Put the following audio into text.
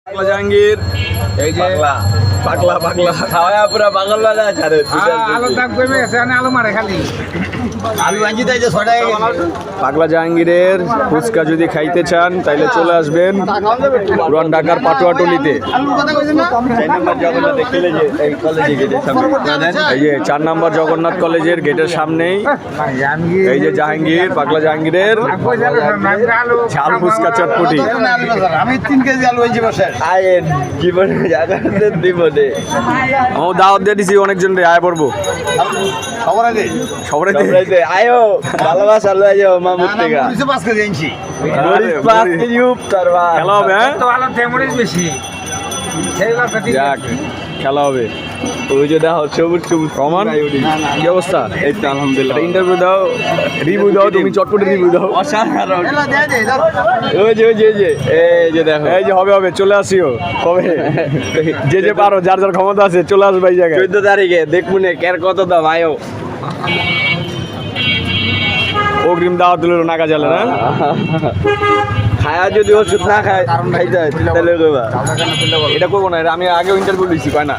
পাগলা জাহাঙ্গীর এই যে পাগলা পাগলা খাওয়া পুরো পাগল বাজা ছাড়ে আলুর দাম কমে গেছে আলু মারে খালি আলু ভাজি তাই যে 6 টাকা পাগলা জাহাঙ্গীরের ফুচকা যদি খাইতে চান তাইলে চলে আসবেন পুরান ঢাকার পাটুয়াটুলিতে 4 নম্বর জগন্নাথ কলেজের গেটের সামনেই এই যে জাহাঙ্গীর পাগলা জাহাঙ্গীরের ঝাল ফুচকা চটপটি আমি 3 কেজি আলু হইছি বসে আয়ের জীবনে জাগাতে দিব দে ও দাওয়াত দিয়ে দিছি অনেকজন রে আয় পড়বো সবার আগে সবরাইতে আয়ো ভালোবাসা লয়ে যাও মামুর থেকে 5 কেজি আনছি মরিচ 5 কেজি উপতার ভাই খেলা হবে হ্যাঁ তো আলুর তেমরিচ বেশি যাক খেলা হবে ওই যে দেখো সবুজ সবুজ কমান কি অবস্থা এই তো আলহামদুলিল্লাহ ইন্টারভিউ দাও রিভিউ দাও তুমি চটপটি রিভিউ দাও অসাধারণ ওই যে এই যে দেখো এই যে হবে চলে আসিও কবে যে পারো যার যার ক্ষমতা আছে চলে আসবে এই জায়গায় 14 তারিখে দেখবো নে কার কত দাও আয়ো অগ্রিম দাওয়াত দিল নাকা জ্বালে না খায়া যদি ওষুধ না খায় খাইতে হয় তাহলে এটা করবো না আমি আগেও ইন্টারভিউ দিচ্ছি কয় না